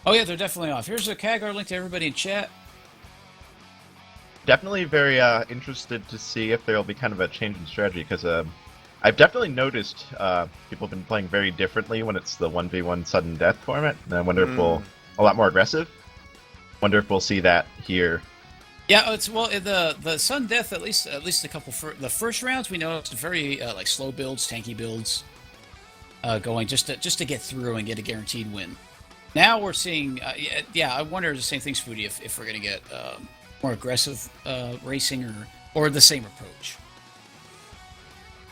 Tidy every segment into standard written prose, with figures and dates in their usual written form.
Oh yeah, they're definitely off. Here's a Khadgar link to everybody in chat. Definitely very interested to see if there will be kind of a change in strategy, because I've definitely noticed people have been playing very differently when it's the 1v1 sudden death format, and I wonder if we'll... a lot more aggressive. Wonder if we'll see that here. Yeah, it's well the sudden death at least a couple for the first rounds we noticed very like slow builds, tanky builds, going just to get through and get a guaranteed win. Now we're seeing yeah, I wonder the same thing, Spoody, if we're gonna get more aggressive racing or the same approach.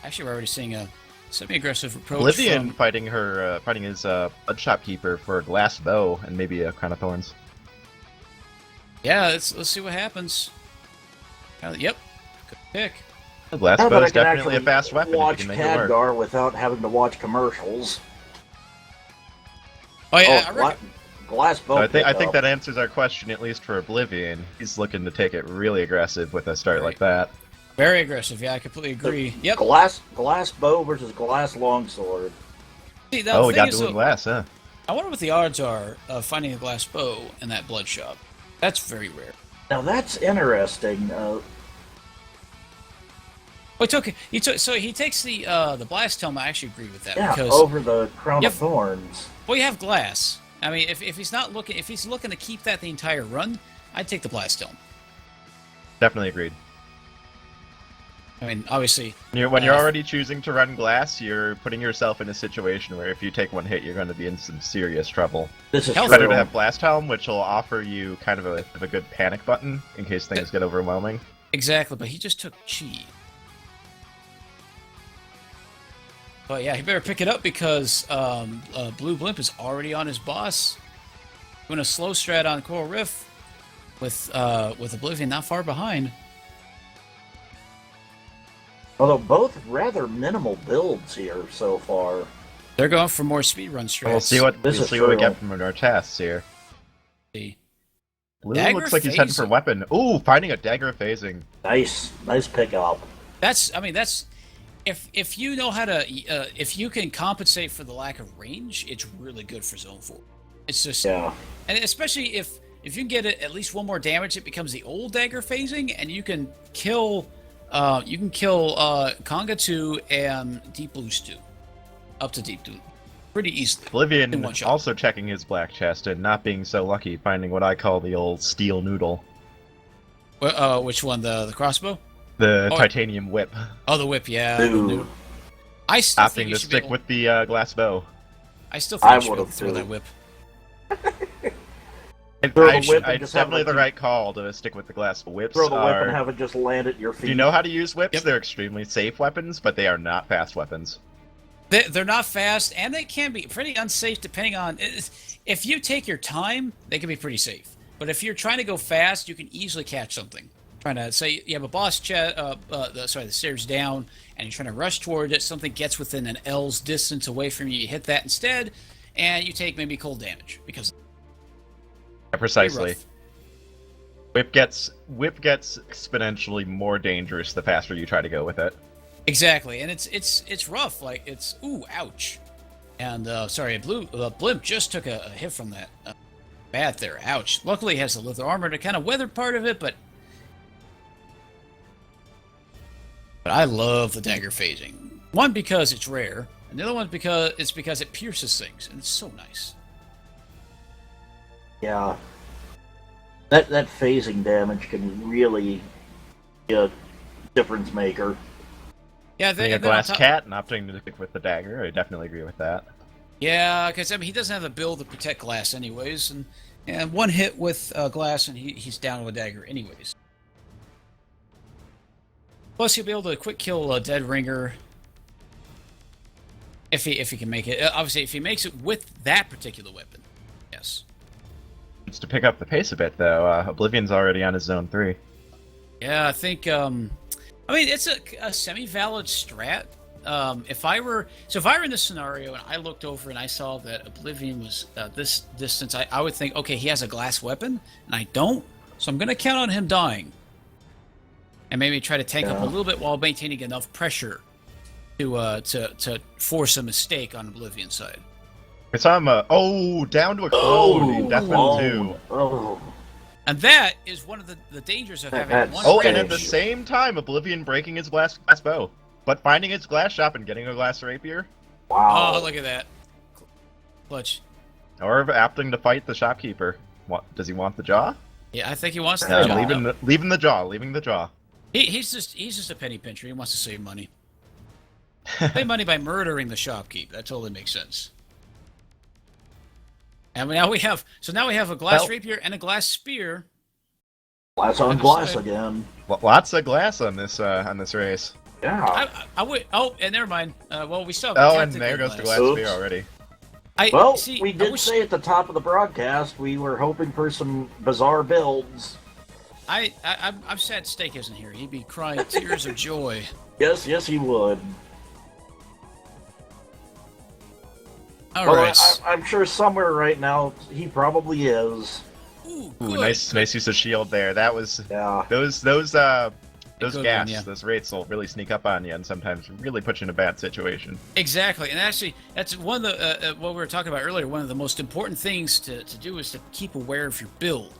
Actually, we're already seeing a semi-aggressive approach. Oblivion fighting his Bloodshot Keeper for a glass bow and maybe a Crown of Thorns. Yeah, let's see what happens. Yep, good pick. The glass bow is definitely a fast weapon. Watch if you can make it Khadgar work. without having to watch commercials. Oh yeah, glass bow. So I think that answers our question, at least for Oblivion. He's looking to take it really aggressive with a start like that. Very aggressive. Yeah, I completely agree. Yep. Glass bow versus glass longsword. See, Oh, we got dual glass, huh? I wonder what the odds are of finding a glass bow in that Bloodshot. That's very rare. Now that's interesting. So he takes the blast helmet. I actually agree with that. Yeah, because over the Crown of Thorns. Well, you have glass. I mean, if he's not looking, if he's looking to keep that the entire run, I'd take the blast helmet. Definitely agreed. I mean, obviously, When you're already choosing to run glass, you're putting yourself in a situation where if you take one hit, you're going to be in some serious trouble. This is better to have Blast Helm, which will offer you kind of a good panic button in case things get overwhelming. Exactly, but he just took chi. But yeah, he better pick it up because Blue Blimp is already on his boss. Doing a slow strat on Coral Rift with Oblivion not far behind. Although both rather minimal builds here so far. They're going for more speedrun strats. We'll see what we get from our tests here. See. Blue Dagger looks like he's heading for weapon. Ooh, finding a dagger phasing. Nice pickup. That's if you know how to if you can compensate for the lack of range, it's really good for Zone 4. It's just and especially if you can get it at least one more damage, it becomes the old dagger phasing, and you can kill Conga 2 and Deep Blue Stew. Up to Deep Blue. Pretty easily. Oblivion also checking his black chest and not being so lucky, finding what I call the old steel noodle. Which one? The crossbow? The titanium whip. Oh, the whip, yeah. I still think you should stick with the glass bow. I still think you should be able to throw that whip. It's definitely the right call to stick with the glass. Whips throw the whip and have it just land at your feet. Do you know how to use whips? Yep. They're extremely safe weapons, but they are not fast weapons. They're not fast, and they can be pretty unsafe depending on... If you take your time, they can be pretty safe. But if you're trying to go fast, you can easily catch something. Trying to say you have a boss the stairs down, and you're trying to rush toward it. Something gets within an L's distance away from you. You hit that instead, and you take maybe cold damage because... Yeah, precisely. Whip gets exponentially more dangerous the faster you try to go with it. Exactly, and it's rough. Like it's ouch. And Blimp just took a hit from that bat there. Ouch. Luckily, he has the leather armor to kind of weather part of it, but I love the dagger phasing. One because it's rare, and the other one because it pierces things, and it's so nice. Yeah, that phasing damage can really be a difference maker. Yeah, a glass cat and opting to stick with the dagger. I definitely agree with that. Yeah, because I mean he doesn't have the build to protect glass anyways, and one hit with glass and he's down with a dagger anyways. Plus he'll be able to quick kill a dead ringer if he can make it. Obviously, if he makes it with that particular weapon, yes. It's to pick up the pace a bit, though. Oblivion's already on his zone 3. Yeah, I think. I mean, it's a semi-valid strat. If I were in this scenario and I looked over and I saw that Oblivion was this distance, I would think, okay, he has a glass weapon, and I don't, so I'm going to count on him dying, and maybe try to tank up a little bit while maintaining enough pressure to force a mistake on Oblivion's side. I saw him, down to a clone in Death Metal 2. Oh. And that is one of the dangers of having That's- one Oh, rapier. and at the same time, Oblivion breaking his glass bow. But finding his glass shop and getting a glass rapier. Wow. Oh, look at that. Clutch. Or opting to fight the shopkeeper. Does he want the jaw? Yeah, I think he wants the Yeah, job. Leaving the jaw. He's just a penny pincher. He wants to save money. Save money by murdering the shopkeep. That totally makes sense. And now we have a glass rapier and a glass spear. Glass on glass again. Lots of glass on this race. Yeah. I would. Oh, and never mind. Well, we still. Oh, and there goes the glass Oops. spear already. We did say at the top of the broadcast we were hoping for some bizarre builds. I'm sad Steak isn't here. He'd be crying tears of joy. Yes, he would. All Well, right. I'm sure somewhere right now he probably is. Ooh, Ooh, good. nice use of shield there. That was Yeah. those Good gas, one, yeah. those rates will really sneak up on you and sometimes really put you in a bad situation. Exactly, and actually, that's one of the what we were talking about earlier. One of the most important things to do is to keep aware of your build.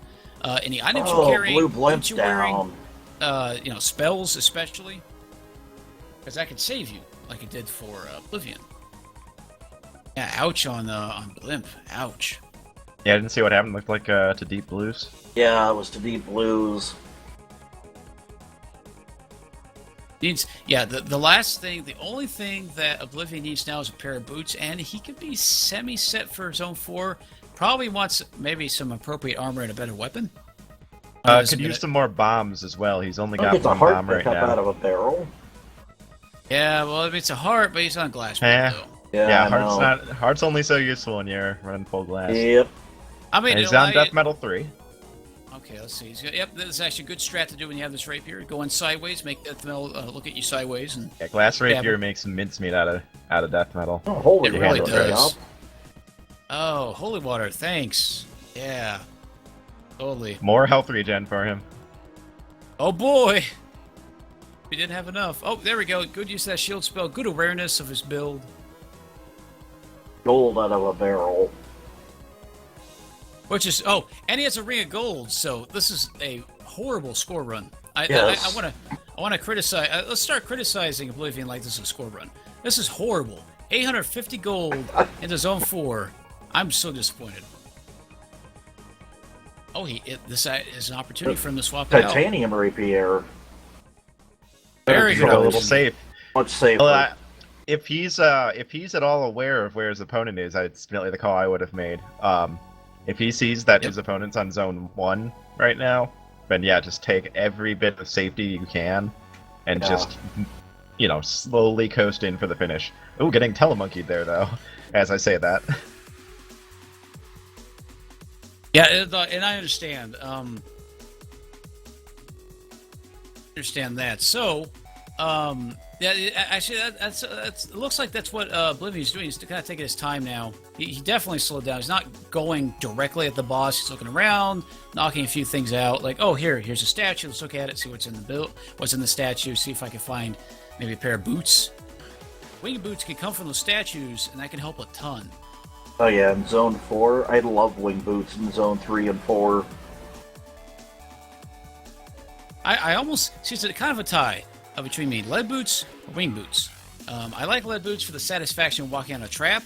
Any items you're carrying, blue blimp what you're wearing, down. spells especially, because that could save you, like it did for Oblivion. Yeah, ouch on Blimp. Ouch. Yeah, I didn't see what happened. Looked like to Deep Blues. Yeah, it was to Deep Blues. The last thing, the only thing that Oblivion needs now is a pair of boots, and he could be semi-set for Zone 4. Probably wants maybe some appropriate armor and a better weapon. Could use some more bombs as well. He's only got It's a one heart bomb right pickup out now. of a barrel. Yeah, well, it's a heart, but he's on glass build, though. Yeah, Heart's only so useful when you're running full glass. Yep. I mean, And he's on Death Metal 3. Okay, let's see. Yep, this is actually a good strat to do when you have this rapier. Go in sideways, make Death Metal look at you sideways, and Yeah, glass rapier makes mincemeat out of Death Metal. Oh, holy it really water, does. yep. Oh, holy water, thanks. Yeah, totally. More health regen for him. Oh boy, we didn't have enough. Oh, there we go. Good use of that shield spell. Good awareness of his build. Gold out of a barrel. Which is and he has a ring of gold. So this is a horrible score run. I Yes. want to criticize. Let's start criticizing Oblivion like this is a score run. This is horrible. 850 gold into Zone 4. I'm so disappointed. Oh, this is an opportunity for him to swap it out. Titanium rapier. Very Go a good. little safe. Much safer. Well, if he's at all aware of where his opponent is, it's definitely the call I would have made. If he sees that his opponent's on Zone 1 right now, then yeah, just take every bit of safety you can, and just slowly coast in for the finish. Ooh, getting telemonkeyed there though, as I say that. Yeah, and I understand. Understand that. So, actually, that's it looks like that's what Oblivion's doing. He's kind of taking his time now. He definitely slowed down. He's not going directly at the boss. He's looking around, knocking a few things out. Like, oh, here's a statue. Let's look at it, see what's in the statue. See if I can find maybe a pair of boots. Wing boots can come from those statues, and that can help a ton. Oh yeah, in Zone 4, I love wing boots in Zone 3 and 4. I almost see it's kind of a tie between me, lead boots or wing boots. I like lead boots for the satisfaction of walking on a trap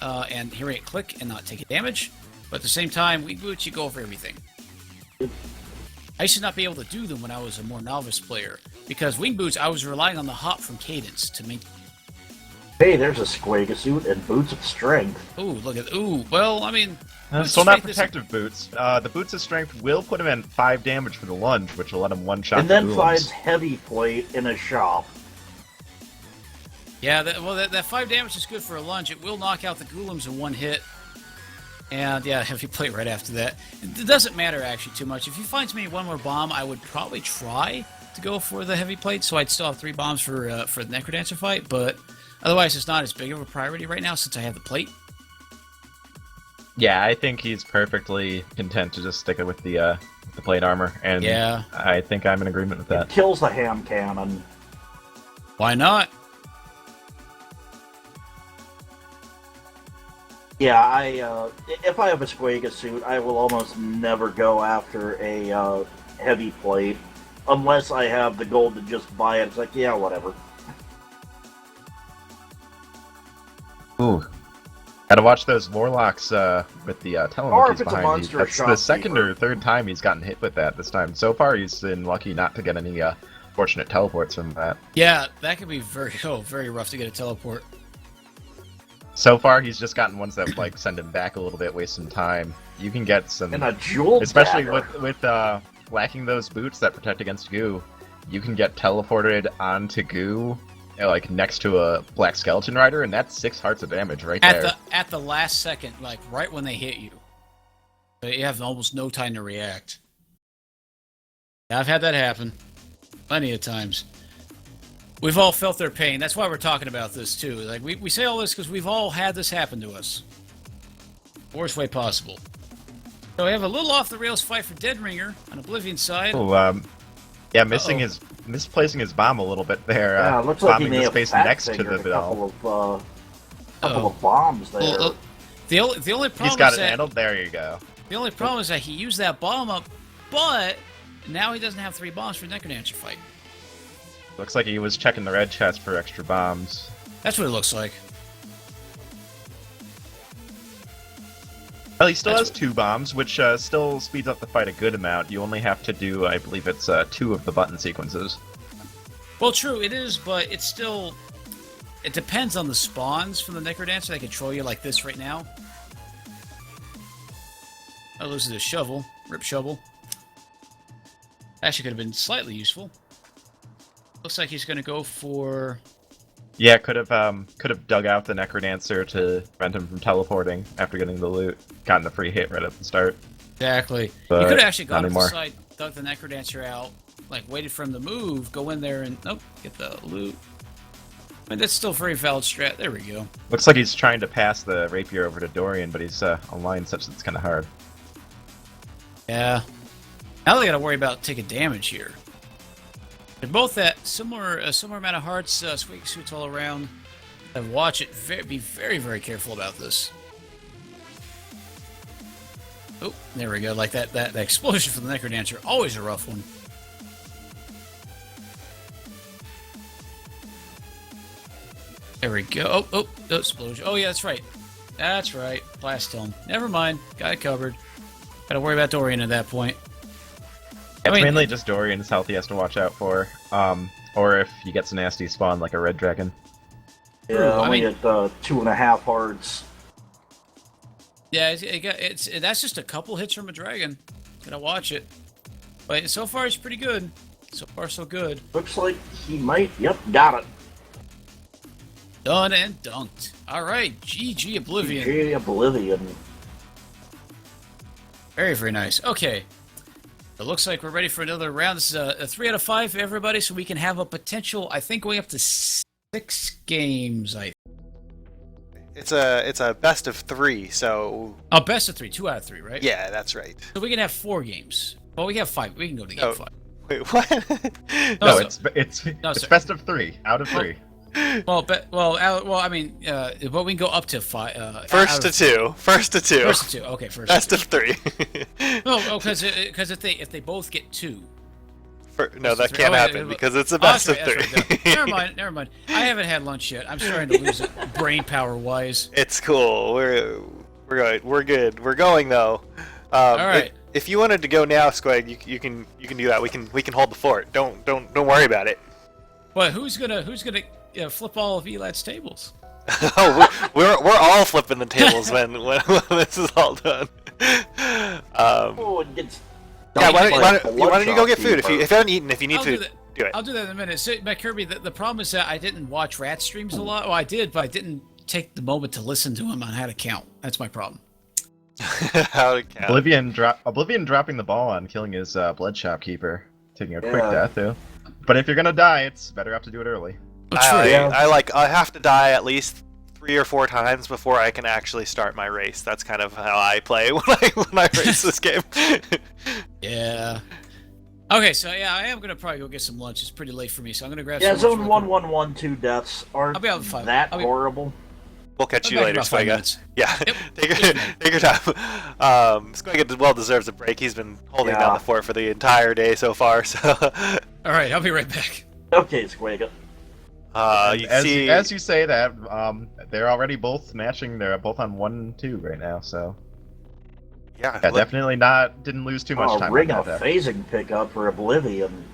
and hearing it click and not taking damage. But at the same time, wing boots, you go over everything. I used to not be able to do them when I was a more novice player because wing boots, I was relying on the hop from cadence to make. Hey, there's a Squaga suit and boots of strength. Ooh, look at well, I mean. Still not protective boots. The boots of strength will put him in 5 damage for the lunge, which will let him one-shot And the then golems. finds heavy plate in a shop. Yeah, that 5 damage is good for a lunge. It will knock out the golems in one hit. And yeah, heavy plate right after that. It doesn't matter actually too much. If he finds me one more bomb, I would probably try to go for the heavy plate, so I'd still have 3 bombs for the Necrodancer fight, but otherwise it's not as big of a priority right now since I have the plate. Yeah, I think he's perfectly content to just stick it with the plate armor, and yeah. I think I'm in agreement with that. It kills the ham cannon. Why not? Yeah, if I have a Squaga suit, I will almost never go after a heavy plate unless I have the gold to just buy it. It's like, yeah, whatever. Ooh. Gotta watch those Warlocks with the Or if telemonkeys it's a behind monster you. That's the second shopkeeper. or third time he's gotten hit with that this time. So far, he's been lucky not to get any fortunate teleports from that. Yeah, that could be very rough to get a teleport. So far, he's just gotten ones that like send him back a little bit, waste some time. You can get some, And a jewel especially dagger. with lacking those boots that protect against goo. You can get teleported onto goo, like next to a black skeleton rider, and that's 6 hearts of damage right there. At the last second, like right when they hit you. But you have almost no time to react. Yeah, I've had that happen plenty of times. We've all felt their pain. That's why we're talking about this too. Like we say all this because we've all had this happen to us. Worst way possible. So we have a little off the rails fight for Dead Ringer on Oblivion side. Oh, yeah, misplacing his bomb a little bit there. Yeah, it looks like he bombing may the have space fat next to fingered the a bell. couple of bombs there. Well, the only problem He's got is it handled. There you go. the only problem is that he used that bomb up, but now he doesn't have 3 bombs for the Necrodancer fight. Looks like he was checking the red chest for extra bombs. That's what it looks like. Well, he still has 2 bombs, which still speeds up the fight a good amount. You only have to do, I believe it's 2 of the button sequences. Well, true, it is, but it's still... It depends on the spawns from the Necrodancer. They control you like this right now. Oh, loses a shovel. Rip shovel. Actually could have been slightly useful. Looks like he's going to go for... Yeah, could have dug out the Necrodancer to prevent him from teleporting after getting the loot. Gotten a free hit right at the start. Exactly. But You could have actually gone not up the anymore. side, dug the Necrodancer out, like waited for him to move, go in there and... Nope, get the loot. I mean, that's still a very valid strat. There we go. Looks like he's trying to pass the rapier over to Dorian, but he's online such that it's kind of hard. Yeah. Now they got to worry about taking damage here. They're both at similar amount of hearts, squeak suits all around. And watch it. Be very careful about this. Oh, there we go. Like that explosion from the Necrodancer. Always a rough one. There we go. Oh, explosion. Oh, yeah, that's right. That's right. Blast Helm. Never mind. Got it covered. Gotta worry about Dorian at that point. It's I mean- mainly just Dorian's health he has to watch out for. Or if he gets a nasty spawn like a red dragon. Yeah, I only mean- at 2.5 hearts. Yeah, that's just a couple hits from a dragon. Gotta watch it. But so far, it's pretty good. So far, so good. Looks like he might. Yep, got it. Done and dunked. All right, GG Oblivion. GG Oblivion. Very nice. Okay. It looks like we're ready for another round. This is a 3 out of 5 for everybody, so we can have a potential, I think, going up to 6 games. It's a best of 3, so Oh, best of 3, 2 out of 3, right? yeah, that's right. So we can have 4 games. Well, we have 5. We can go to game Oh. 5. Wait, what? No, so- it's No, sorry. best of 3 out of 3. But we can go up to 5. First to 2. First to 2. First to 2. Okay, first. Best of 3. Because if they both get 2. No, that three. can't Oh, wait, happen because it's a best of that's 3. right, that's right. Never mind. I haven't had lunch yet. I'm starting to lose it brain power wise. It's cool. We're good. We're good. We're going though. All right. If you wanted to go now, Squag, you can do that. We can hold the fort. Don't worry about it. But who's gonna flip all of Elad's tables? Oh, we're all flipping the tables when this is all done. Oh, it gets. Yeah, why like don't you go get food if you haven't eaten? If you need I'll do food, that. do it. I'll do that in a minute. So, Matt Kirby, the problem is that I didn't watch Rat streams a lot. Well, I did, but I didn't take the moment to listen to him on how to count. That's my problem. How to count. Oblivion dropping the ball on killing his blood shopkeeper, taking a quick Yeah. death too. But if you're gonna die, it's better off to do it early. I have to die at least 3 or 4 times before I can actually start my race. That's kind of how I play when I race this game. Yeah. Okay, so yeah, I am gonna probably go get some lunch. It's pretty late for me, so I'm gonna grab Yeah, some lunch zone real quick. 1112 deaths aren't I'll be out in 5. that I'll be- horrible. We'll catch I'm you back in later, about 5 Squega. minutes. Yeah, Yep. take your time. Squega well deserves a break. He's been holding down the fort for the entire day so far. So, All right, I'll be right back. Okay, Squega. And you as see, you say that, they're already both matching. They're both on 1-2 right now. So yeah, yeah, definitely didn't lose too much time. Ring on of that, phasing pickup for Oblivion.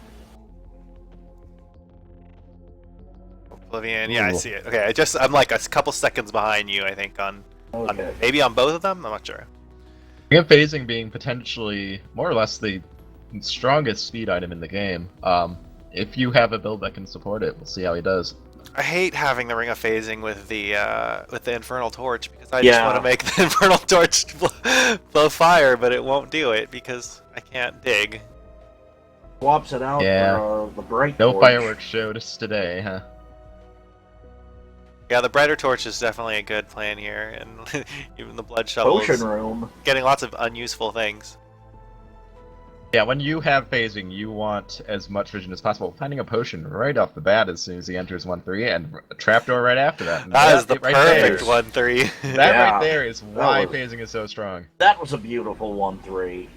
Oblivion. Yeah, I see it. Okay, I'm like a couple seconds behind you. I think on maybe on both of them. I'm not sure. Ring of phasing being potentially more or less the strongest speed item in the game. If you have a build that can support it, we'll see how he does. I hate having the Ring of Phasing with the Infernal Torch because I just want to make the Infernal Torch blow fire, but it won't do it because I can't dig. Swaps it out for the Bright Torch. No fireworks showed us today, huh? Yeah, the Brighter Torch is definitely a good plan here, and even the Blood Shovel Potion Room. Getting lots of unuseful things. Yeah, when you have phasing, you want as much vision as possible. Finding a potion right off the bat as soon as he enters 1-3, and a trapdoor right after that. That is the right perfect 1-3. That right there is why phasing is so strong. That was a beautiful 1-3.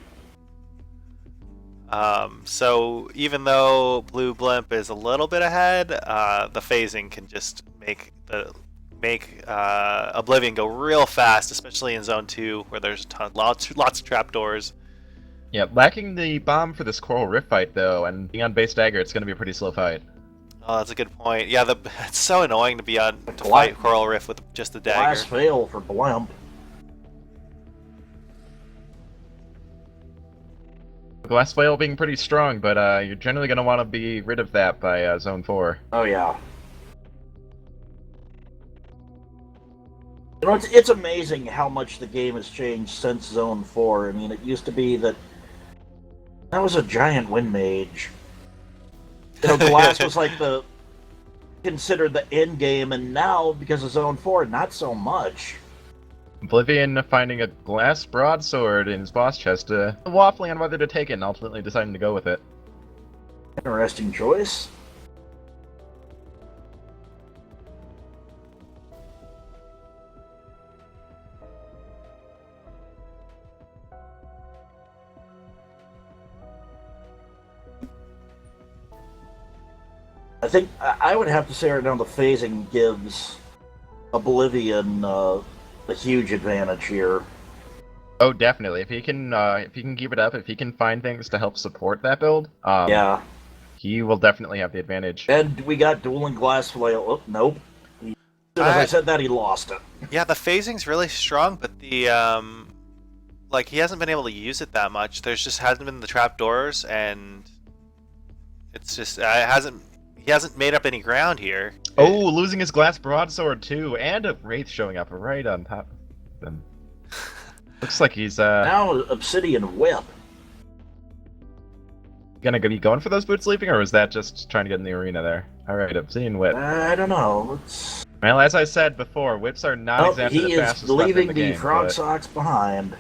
So even though Blue Blimp is a little bit ahead, the phasing can just make Oblivion go real fast, especially in Zone 2 where there's lots of trapdoors. Yeah, lacking the bomb for this Coral Rift fight though, and being on base dagger, it's going to be a pretty slow fight. Oh, that's a good point. Yeah, it's so annoying to be on to fight Coral Rift with just the dagger. Last fail for Blimp. Glass Flail being pretty strong, but you're generally going to want to be rid of that by Zone 4. Oh yeah. You know, it's amazing how much the game has changed since Zone 4. I mean, it used to be that was a giant wind mage. You know, Glass was like considered the end game, and now, because of Zone 4, not so much. Oblivion finding a glass broadsword in his boss chest, waffling on whether to take it and ultimately deciding to go with it. Interesting choice. I think I would have to say right now the phasing gives Oblivion a huge advantage here. Oh, definitely. If he can keep it up, if he can find things to help support that build, yeah, he will definitely have the advantage. And we got dueling glass flail. Oh, nope. As soon as I said that, he lost it. Yeah, the phasing's really strong, but the like he hasn't been able to use it that much. There's just hasn't been the trapdoors, and it's just he hasn't made up any ground here. Oh, losing his glass broadsword too, and a wraith showing up right on top of them. Looks like he's now Obsidian Whip. Gonna be going for those boots leaping, or was that just trying to get in the arena there? All right, Obsidian Whip. I don't know. Well, as I said before, whips are not exactly the fastest weapon in the game. He is leaving the frog socks behind.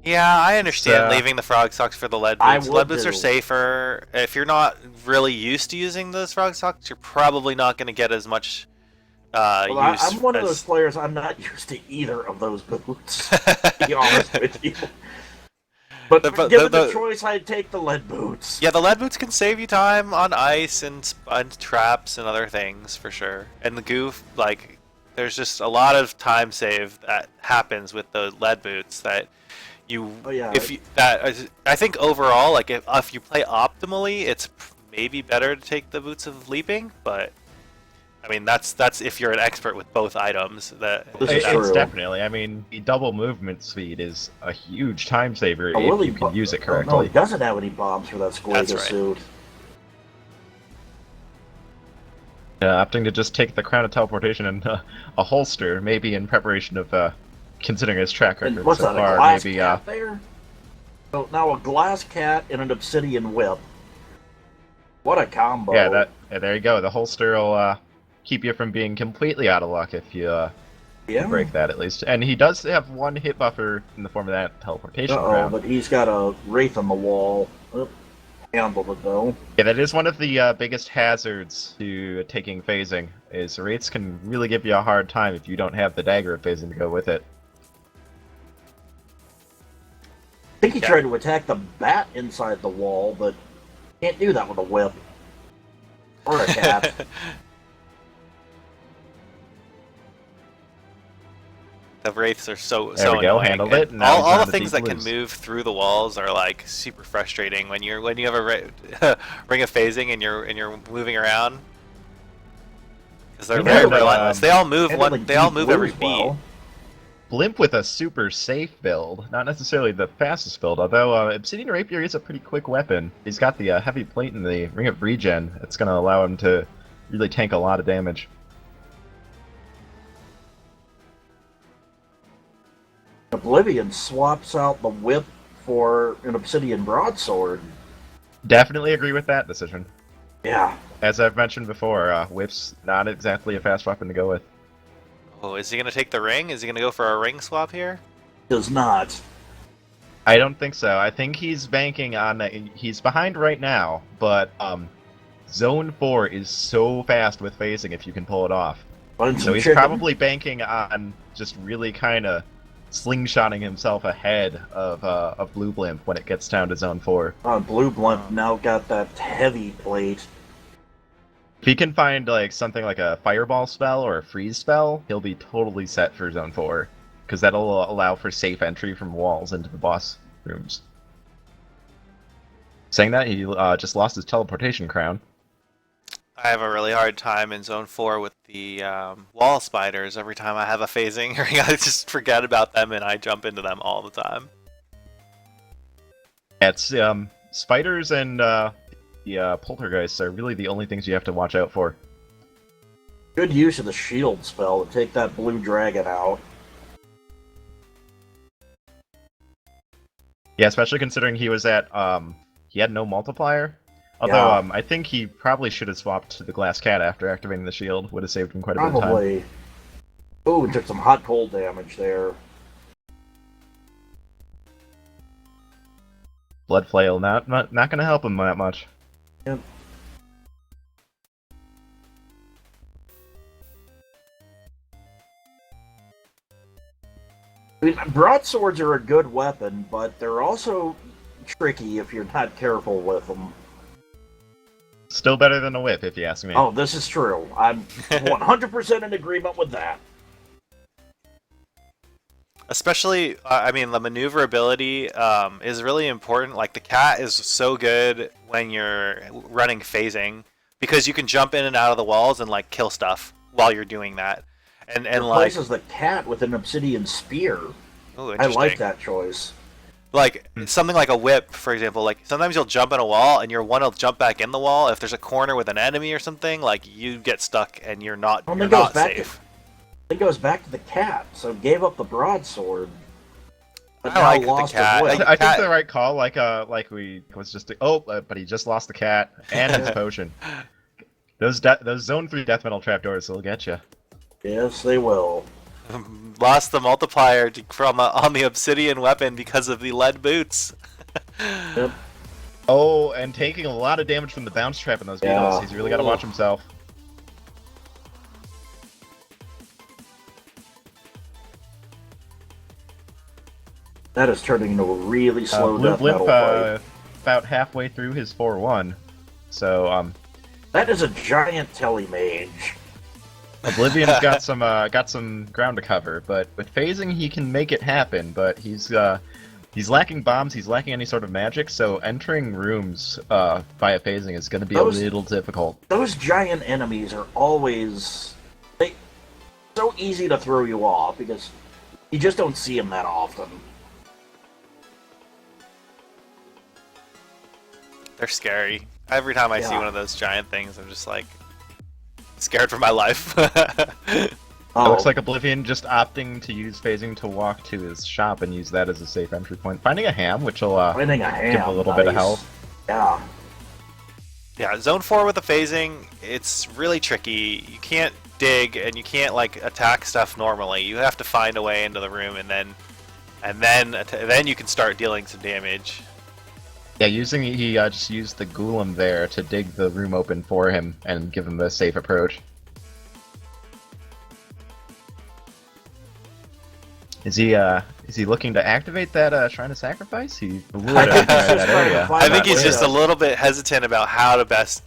Yeah, I understand leaving the frog socks for the lead boots. Lead boots are safer. If you're not really used to using those frog socks, you're probably not going to get as much use. I'm one of those players, I'm not used to either of those boots, to be honest with you. But given the choice, I'd take the lead boots. Yeah, the lead boots can save you time on ice and traps and other things, for sure. And the goof, like, there's just a lot of time save that happens with the lead boots that... I think overall, like if you play optimally, it's maybe better to take the boots of leaping, but I mean that's if you're an expert with both items. It's definitely. I mean, the double movement speed is a huge time saver if you can use it correctly. No, he doesn't have any bombs for that Squega suit. Opting to just take the Crown of Teleportation and a holster, maybe in preparation of. Considering his track record so far, a glass maybe. Cat there? So now a glass cat and an obsidian whip. What a combo! Yeah, there you go. The holster will keep you from being completely out of luck if you break that at least. And he does have one hit buffer in the form of that teleportation. But he's got a wraith on the wall. Oh. handled it though. Yeah, that is one of the biggest hazards to taking phasing, is Wraiths can really give you a hard time if you don't have the dagger of phasing to go with it. I think he tried to attack the bat inside the wall, but can't do that with a whip. Or a cat. The wraiths are so There we go, annoying. handled And it, now he's all on the the things deep that can blues. move through the walls are like super frustrating when you have a ring of phasing and you're moving around because they're You very know, relentless. They all move handling They all deep move blue every as beat. well. Blimp with a super safe build, not necessarily the fastest build, although Obsidian Rapier is a pretty quick weapon. He's got the heavy plate and the Ring of Regen. It's going to allow him to really tank a lot of damage. Oblivion swaps out the whip for an obsidian broadsword. Definitely agree with that decision. Yeah. As I've mentioned before, Whip's not exactly a fast weapon to go with. Oh, is he gonna take the ring? Is he gonna go for a ring swap here? Does not. I don't think so. I think he's banking on... he's behind right now, but Zone 4 is so fast with phasing if you can pull it off. So he's probably banking on just really kind of slingshotting himself ahead of Blue Blimp when it gets down to Zone 4. Blue Blimp now got that heavy plate. If he can find like something like a Fireball spell or a Freeze spell, he'll be totally set for Zone 4. Because that'll allow for safe entry from walls into the boss rooms. Saying that, he just lost his teleportation crown. I have a really hard time in Zone 4 with the wall spiders. Every time I have a phasing ring, I just forget about them and I jump into them all the time. It's spiders and the poltergeists are really the only things you have to watch out for. Good use of the shield spell to take that blue dragon out. Yeah, especially considering he was at he had no multiplier. Although Yeah. I think he probably should have swapped to the glass cat after activating the shield. Would have saved him quite a bit of time. Probably. Ooh, and took some hot cold damage there. Blood flail not going to help him that much. Yep. I mean, broadswords are a good weapon, but they're also tricky if you're not careful with them. Still better than a whip, if you ask me. Oh, this is true. I'm 100% in agreement with that. Especially, I mean, the maneuverability is really important. Like, the cat is so good when you're running phasing, because you can jump in and out of the walls and, like, kill stuff while you're doing that. And like... replaces the cat with an obsidian spear. Ooh, I interesting. like that choice. Like, something like a whip, for example, like, sometimes you'll jump in a wall, and your one will jump back in the wall. If there's a corner with an enemy or something, like, you get stuck, and you're not safe. It goes back to the cat, so gave up the broadsword. But I now like the lost cat. his whip. I think the right call, like we was just but he just lost the cat and his potion. Those Zone 3 death metal trapdoors will get you. Yes, they will. Lost the multiplier from on the obsidian weapon because of the lead boots. Yep. Oh, and taking a lot of damage from the bounce trap in those beetles. Yeah. He's really got to watch himself. That is turning into a really slow Blue death Blimp metal fight. about halfway through his 4-1. So That is a giant telemage. Oblivion's got some ground to cover, but with phasing he can make it happen. But he's lacking bombs, he's lacking any sort of magic, so entering rooms via phasing is going to be a little difficult. Those giant enemies are always so easy to throw you off because you just don't see them that often. They're scary. Every time I see one of those giant things, I'm just like scared for my life. It looks like Oblivion just opting to use phasing to walk to his shop and use that as a safe entry point. Finding a ham, which will give a little bit of health. Yeah. Yeah, Zone 4 with the phasing, it's really tricky. You can't dig and you can't like attack stuff normally. You have to find a way into the room and then you can start dealing some damage. Yeah, he just used the Golem there to dig the room open for him and give him the safe approach. Is he looking to activate that Shrine of Sacrifice? He blew I it think out he's there in just that trying to area. find I think that he's just a window. little bit hesitant about how to best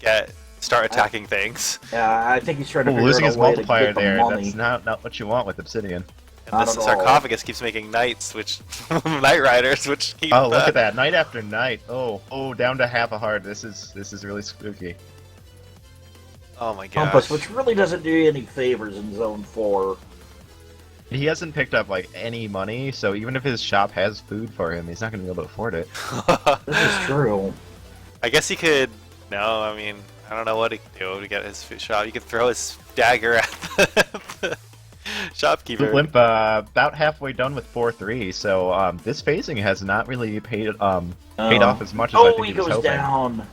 start attacking things. Yeah, I think he's trying to Ooh, figure losing out his a way to multiplier get the there, money. that's not what you want with Obsidian. And Not this at all. sarcophagus keeps making knights, which Knight Riders, which keep. Oh, look at that. Night after night. Oh, down to half a heart. This is really spooky. Oh my Compass, gosh. which really doesn't do you any favors in Zone 4. He hasn't picked up, like, any money, so even if his shop has food for him, he's not going to be able to afford it. This is true. I guess he could. No, I mean, I don't know what he could do to get his food shop. He could throw his dagger at the shopkeeper. Blimp, about halfway done with 4-3, so this phasing has not really paid off as much as I Oh, think he he was goes hoping. down.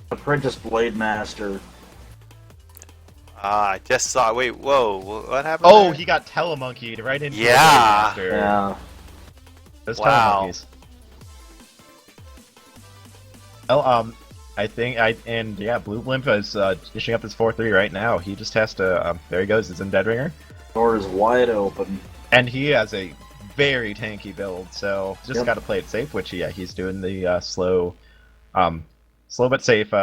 Apprentice Blade Master. I just saw. Wait, whoa, what happened? Oh, there? he got telemonkeyed right into Yeah. the after. Yeah. Those Wow. telemonkeys. Well, I think Blue Blimp is dishing up his 4-3 right now. He just has to. There he goes. He's in Dead Ringer, Door is wide open. and he has a very tanky build. So just Yep. got to play it safe. Which he's doing the slow but safe.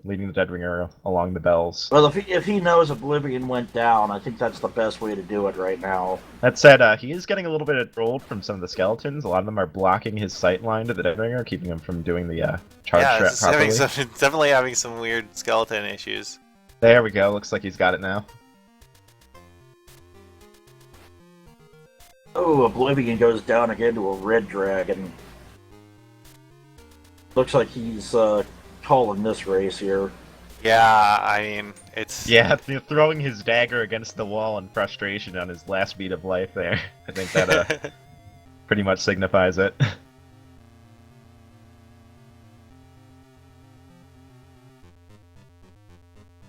Leading the Dead Ringer along the bells. Well, if he knows Oblivion went down, I think that's the best way to do it right now. That said, he is getting a little bit rolled from some of the skeletons. A lot of them are blocking his sight line to the Dead Ringer, keeping him from doing the charge Yeah, trap it's properly. definitely having some weird skeleton issues. There we go. Looks like he's got it now. Oh, Oblivion goes down again to a red dragon. Looks like he's calling this race here. Yeah, I mean, it's. Yeah, throwing his dagger against the wall in frustration on his last beat of life there. I think that pretty much signifies it.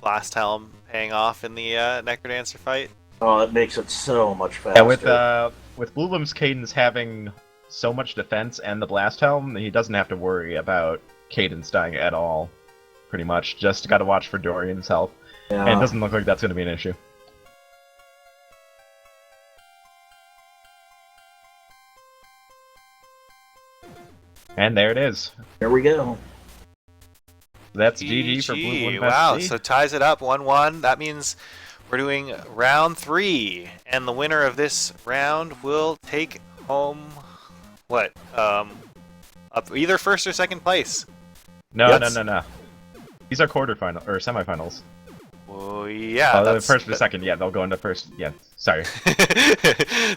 Blast Helm paying off in the Necrodancer fight. Oh, it makes it so much faster. Yeah, with BlueBlimp's Cadence having so much defense and the Blast Helm, he doesn't have to worry about Cadence dying at all. Pretty much. Just gotta watch for Dorian's health. Yeah. And it doesn't look like that's gonna be an issue. And there it is. Here we go. That's GG for BlueBlimpSC. Wow, so ties it up 1-1. That means we're doing round 3, and the winner of this round will take home what? Either first or second place. No. Yes. These are quarterfinal or semifinals. Oh yeah, The that's first or second, yeah, they'll go into first. Yeah, sorry.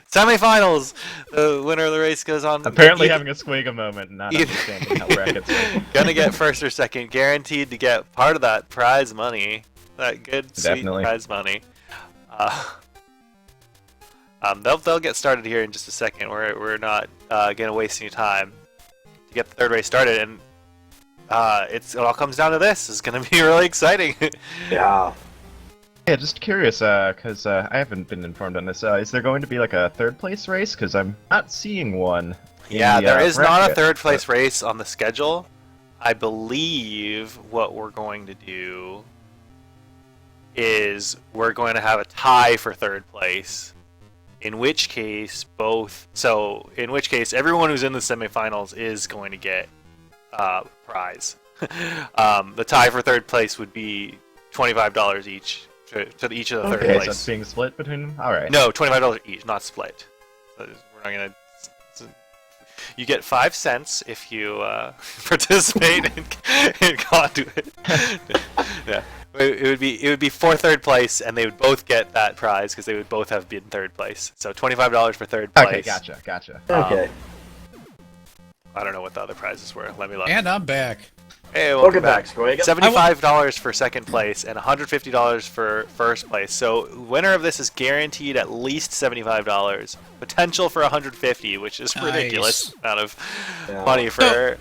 Semifinals. The winner of the race goes on. Apparently having a Squigga moment, and not either- understanding how brackets work. Gonna get first or second, guaranteed to get part of that prize money. That good, sweet Definitely. prize money. They'll get started here in just a second. We're not gonna waste any time to get the third race started, and it all comes down to this. It's gonna be really exciting. Yeah. Yeah, just curious, because I haven't been informed on this. Is there going to be like a third place race? Because I'm not seeing one. in Yeah, the, there is not a bracket, third place but- race on the schedule. I believe what we're going to do is we're going to have a tie for third place. In which case, everyone who's in the semifinals is going to get prize. The tie for third place would be $25 each to each of the third Okay, so place. it's being split between them? Alright. No, $25 each, not split. So we're not gonna. You get 5 cents if you participate in CoNDUIT. Yeah, it would be for third place, and they would both get that prize because they would both have been third place. So $25 for third place. Okay, gotcha. Okay. I don't know what the other prizes were. Let me look. And I'm back. Hey, Welcome back, Squig. $75 for second place and $150 for first place. So winner of this is guaranteed at least $75. Potential for $150, which is ridiculous amount of money for.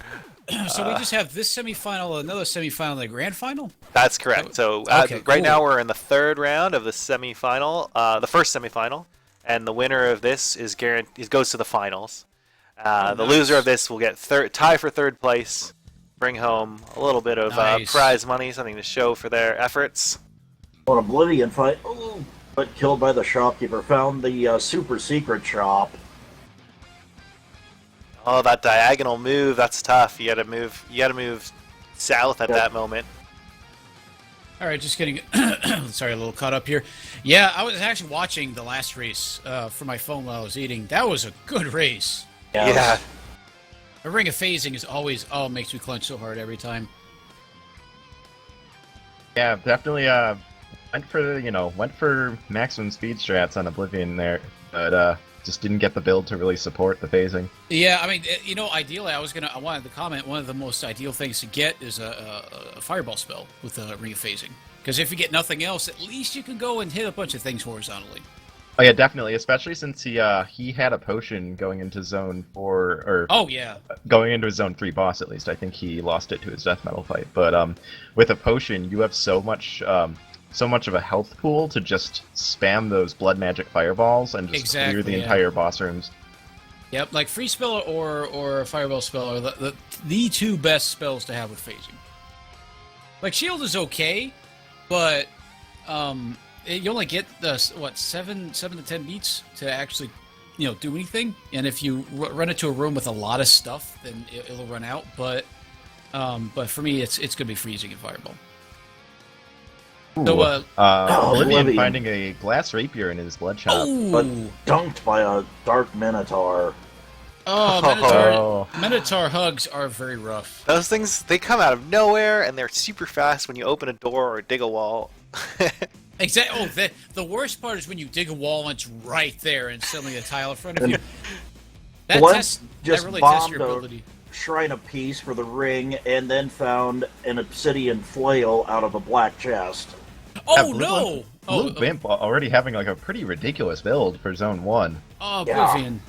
So we just have this semifinal, another semifinal, and a grand final. That's correct. So Okay, right cool. now we're in the third round of the semifinal, the first semifinal, and the winner of this is guaranteed goes to the finals. The loser of this will get tie for third place, bring home a little bit of Nice. prize money, something to show for their efforts. An Oblivion fight, but killed by the shopkeeper. Found the super secret shop. Oh, that diagonal move, that's tough. You gotta move south at that moment. All right, just getting sorry, a little caught up here. Yeah, I was actually watching the last race for my phone while I was eating. That was a good race. Yeah. A ring of phasing is always makes me clench so hard every time. Yeah, definitely went for maximum speed strats on Oblivion there, but just didn't get the build to really support the phasing. Yeah, I mean, ideally, I wanted to comment. One of the most ideal things to get is a fireball spell with a ring of phasing. Because if you get nothing else, at least you can go and hit a bunch of things horizontally. Oh yeah, definitely, especially since he had a potion going into Zone 4, or going into his Zone 3 boss at least. I think he lost it to his death metal fight, but with a potion, you have so much of a health pool to just spam those blood magic fireballs and just clear the entire boss rooms. Yep, like free spell or fireball spell are the two best spells to have with phasing. Like shield is okay, but you only get the 7 to 10 beats to actually do anything. And if you run into a room with a lot of stuff, then it'll run out. But for me, it's gonna be freezing and fireball. So, Oblivion finding a glass rapier in his blood shop. But dunked by a dark minotaur. Oh, Minotaur hugs are very rough. Those things, they come out of nowhere, and they're super fast when you open a door or dig a wall. Exactly. Oh, the worst part is when you dig a wall and it's right there, and suddenly a tile in front of you. That really tests your ability. Shrine of Peace for the ring, and then found an obsidian flail out of a black chest. Oh no! BlueBlimp already having like a pretty ridiculous build for Zone 1. Oh, Oblivion. Yeah.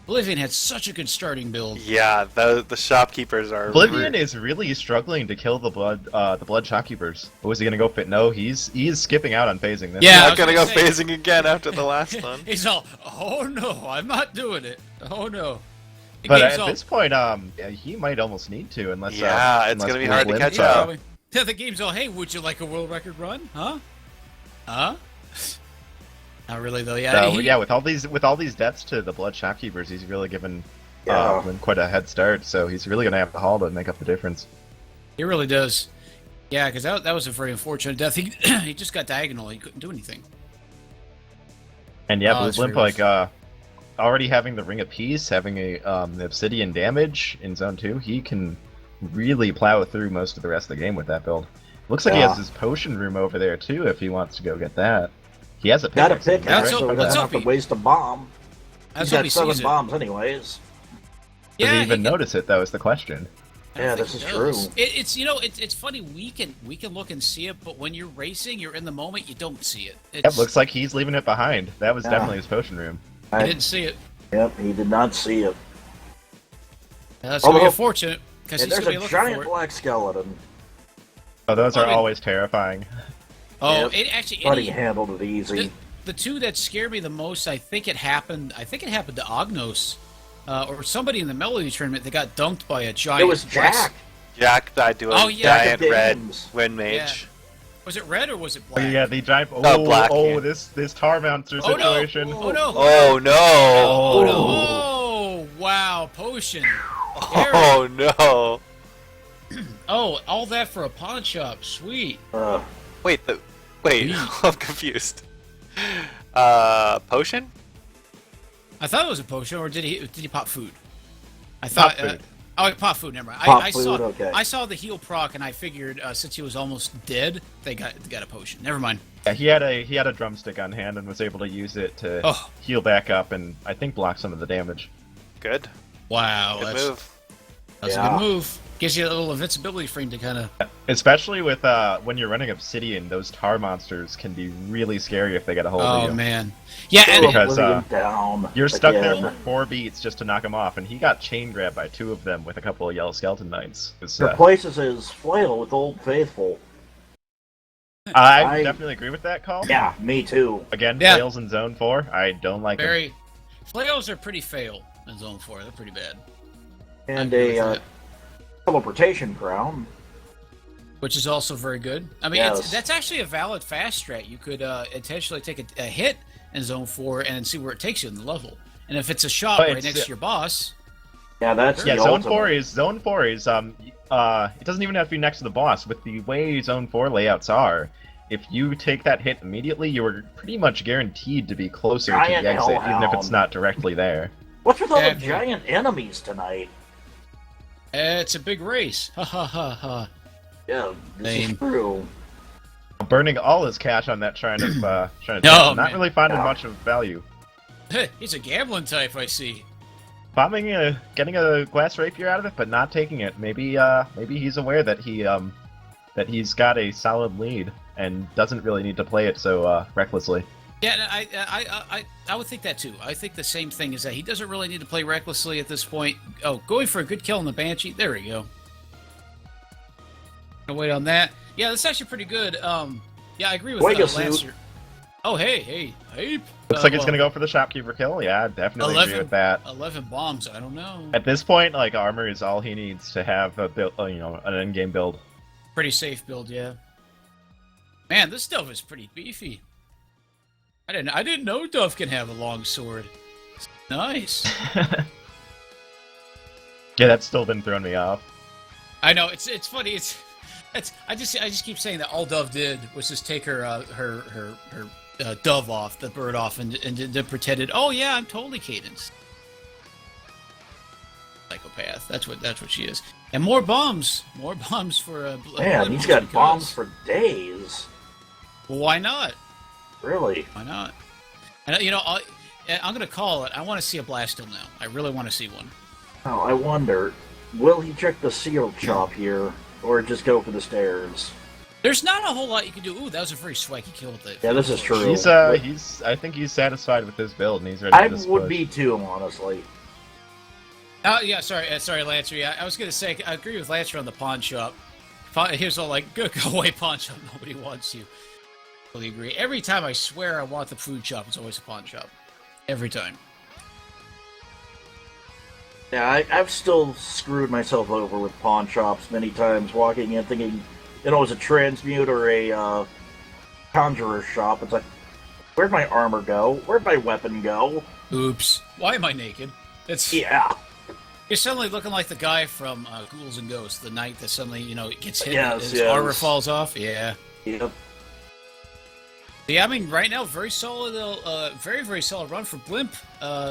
Oblivion had such a good starting build. Yeah, the shopkeepers are. Oblivion is really struggling to kill the blood shopkeepers. What was he gonna go fit? No, he's skipping out on phasing this. Yeah, he's not gonna go phasing again after the last one. He's all, oh no, I'm not doing it. Oh no. But at this point, he might almost need to, unless it's gonna be hard to catch up. Yeah, the game's all, hey, would you like a world record run? Huh? Not really though. Yeah. So, with all these deaths to the blood shopkeepers, he's really given quite a head start. So he's really gonna have to haul to make up the difference. He really does. Yeah, because that was a very unfortunate death. He just got diagonal. He couldn't do anything. And yeah, BlueBlimp already having the Ring of Peace, having the Obsidian damage in Zone 2, he can really plow through most of the rest of the game with that build. Looks like he has his potion room over there too, if he wants to go get that. He has a pickaxe. Got a pickaxe, so he doesn't have to waste a bomb. He's got 7 bombs anyways. Does he even notice it, though, is the question. Yeah, this is true. It's funny, we can look and see it, but when you're racing, you're in the moment, you don't see it. It looks like he's leaving it behind. That was definitely his potion room. I didn't see it. Yep, he did not see it. That's going to be unfortunate, because he's there's going to be a looking giant for it. black skeleton. Oh, those are always terrifying. Oh, But he handled it easy. The two that scare me the most, I think it happened to Ognos, or somebody in the Melody tournament that got dunked by a giant. It was Jack. Jack died to a giant red wind mage. Yeah. Was it red or was it black? Yeah, the giant. Black. This tar monster situation. Oh no! Oh no! Oh no! Oh wow! Potion. Oh no! Oh, all that for a pawn shop. Sweet. Wait, I'm confused. Potion? I thought it was a potion, or did he pop food? I thought. Food. Oh, pop food. Never mind. I saw the heal proc, and I figured since he was almost dead, they got a potion. Never mind. Yeah, he had a drumstick on hand and was able to use it to heal back up and I think block some of the damage. Good. Wow, Good move. That's a good move. Gives you a little invincibility frame to kind of. Especially with when you're running Obsidian, those tar monsters can be really scary if they get a hold of you. Oh man, yeah, because you're stuck again. there for 4 beats just to knock him off, and he got chain grabbed by 2 of them with a couple of yellow skeleton knights. Replaces his flail with Old Faithful. I definitely agree with that call. Yeah, me too. Again, flails in Zone 4. I don't like them. Flails are pretty fail. in Zone 4. They're pretty bad. And I agree with a that. teleportation crown. Which is also very good. I mean, Yes. that's actually a valid fast strat. You could intentionally take a hit in Zone 4 and see where it takes you in the level. And if it's a shot But right it's- next to your boss, Yeah, that's Yeah, the Zone ultimate. 4 is it doesn't even have to be next to the boss. With the way Zone 4 layouts are, if you take that hit immediately, you are pretty much guaranteed to be closer to Giant the exit, even if hellhound. it's not directly there. What's with all Yeah, the giant enemies tonight? it's a big race. Ha ha ha ha. Yeah, this Lame. is true. Burning all his cash on that trying to No, not man. really finding No. much of value. He's a gambling type, I see. Getting a glass rapier out of it, but not taking it. Maybe he's aware that he's got a solid lead and doesn't really need to play it so recklessly. Yeah, I would think that too. I think the same thing is that he doesn't really need to play recklessly at this point. Oh, going for a good kill on the Banshee. There we go. Gonna wait on that. Yeah, that's actually pretty good. Yeah, I agree with Wait a Lancer. Oh, hey. Looks like it's gonna go for the shopkeeper kill. Yeah, definitely agree with that. 11 bombs. I don't know. At this point, like armor is all he needs to have a build, an end-game build. Pretty safe build, yeah. Man, this stuff is pretty beefy. I didn't know Dove can have a long sword. Nice. Yeah, that's still been throwing me off. I know it's funny. I just keep saying that all Dove did was just take her dove off, the bird off, and pretended, oh yeah, I'm totally Cadence. Psychopath. That's what she is. And more bombs for Man, he's got bombs for days. Well, why not? Really? Why not? And I'm gonna call it. I want to see a Blasto now. I really want to see one. Oh, I wonder, will he check the seal chop here, or just go for the stairs? There's not a whole lot you can do. Ooh, that was a very swanky kill with it. Yeah, this is true. I think he's satisfied with his build and he's ready I to just would push. be too, honestly. Oh yeah, sorry, Lancer. Yeah, I was gonna say I agree with Lancer on the pawn shop. He was all like, "Go away, pawn shop. Nobody wants you." Totally agree. Every time I swear I want the food shop, it's always a pawn shop. Every time. Yeah, I've still screwed myself over with pawn shops many times, walking in thinking, it was a transmute or a conjurer shop. It's like, where'd my armor go? Where'd my weapon go? Oops. Why am I naked? It's Yeah. You're suddenly looking like the guy from Ghouls and Ghosts, the knight that suddenly gets hit, Yes, and his yes. armor falls off. Yeah. Yep. Yeah, I mean, right now, very solid, very solid run for Blimp.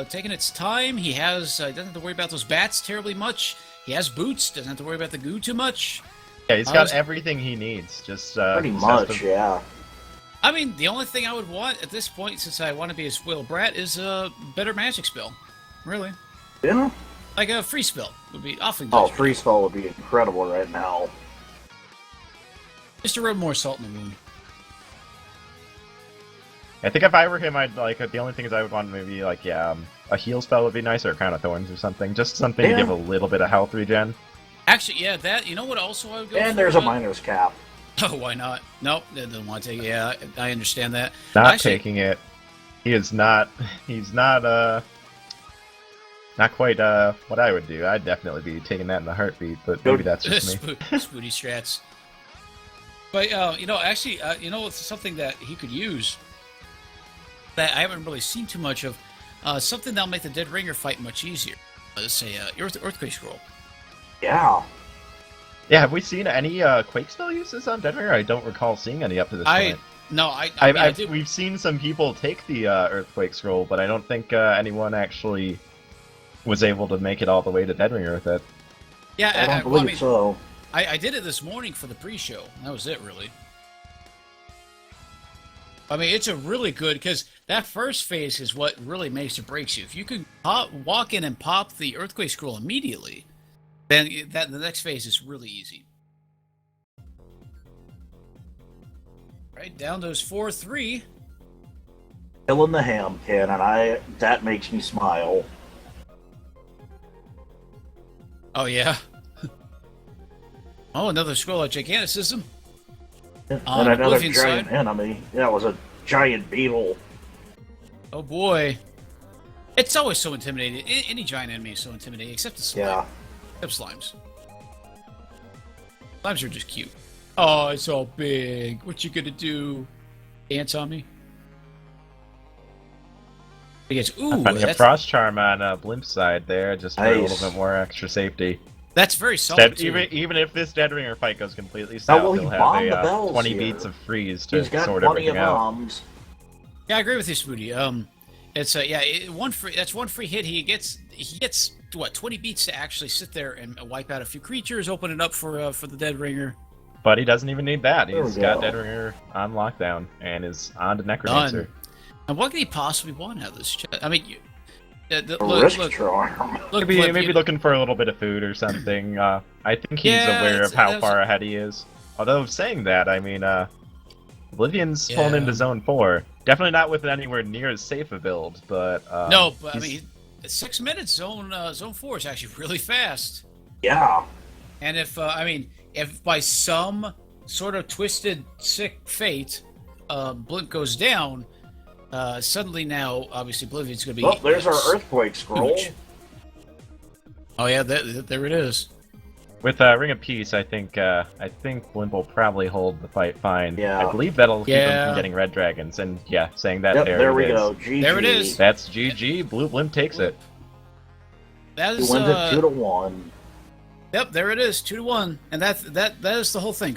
Taking its time. He doesn't have to worry about those bats terribly much. He has boots. Doesn't have to worry about the goo too much. Yeah, he's got everything he needs. Just Pretty just has much, to- yeah. I mean, the only thing I would want at this point, since I want to be a spoiled brat, is a better magic spell. Really. Yeah? Like a free spell would be awfully Oh, good. free spell would be incredible right now. Just to rub more salt in the wound. I think if I were him, I'd like the only thing is I would want maybe like a heal spell would be nice, or a crown of thorns or something. Just something to Yeah. give a little bit of health regen. Actually, yeah, that, you know what also I would go for? And there's a miner's cap. Oh, why not? Nope, they didn't want to take it. Yeah, I understand that. Not Actually, taking it. He is not. He's not. Not quite what I would do. I'd definitely be taking that in a heartbeat, but maybe that's just me. Spooty strats. But actually, it's something that he could use that I haven't really seen too much of. Something that'll make the Dead Ringer fight much easier. Let's say Earthquake Scroll. Yeah. Yeah, have we seen any Quake spell uses on Deadringer? I don't recall seeing any up to this point. I did. We've seen some people take the Earthquake Scroll, but I don't think anyone actually was able to make it all the way to Deadringer with it. Yeah, I don't believe so. I did it this morning for the pre-show. That was it, really. I mean, it's a really good, because that first phase is what really makes or breaks you. If you can walk in and pop the Earthquake Scroll immediately, then the next phase is really easy. Right, down those 4-3. Killing the ham cannon, that makes me smile. Oh, yeah. Oh, another scroll of Giganticism. And On another Oblivion giant side. enemy. That was a giant beetle. Oh, boy. It's always so intimidating. Any giant enemy is so intimidating, except the slime. Yeah. Except slimes. Slimes are just cute. Oh, it's all big. What you gonna do? Dance on me? He gets, ooh, Finding a that's, frost charm on Blimp's side there, just for a Nice. little bit more extra safety. that's very solid. too. Even if this Dead Ringer fight goes completely south, will he he'll bomb the have bells 20 here? beats of freeze to He's got sort plenty everything of out. bombs. Yeah, I agree with you, Spoody. It's one free. That's one free hit. He gets what 20 beats to actually sit there and wipe out a few creatures, open it up for the Dead Ringer. But he doesn't even need that. There He's we got go. Dead Ringer on lockdown and is on to Necromancer. Done. And what could he possibly want out of this chest? I mean, A look, risk look, charm. look, Maybe, Blip, maybe you- looking for a little bit of food or something. I think he's Yeah, aware that's- of how that's- far ahead he is. Although saying that, I mean, Oblivion's pulling Yeah. into Zone 4. Definitely not with anywhere near as safe a build, but No, but I he's- mean, 6 minutes zone 4 is actually really fast. Yeah. And if if by some sort of twisted, sick fate, Blimp goes down, suddenly now obviously Oblivion's going to be. Oh, there's our earthquake scroll. Huge. Oh yeah, there it is. with Ring of Peace, I think Blimp will probably hold the fight fine. Yeah. I believe that'll keep him Yeah. from getting red dragons. And yeah, saying that Yep, there, there we it is. go. GG. There it is. That's GG. Blue Blimp takes it. That He is wins it 2-1. Yep, there it is, 2-1, and that is the whole thing.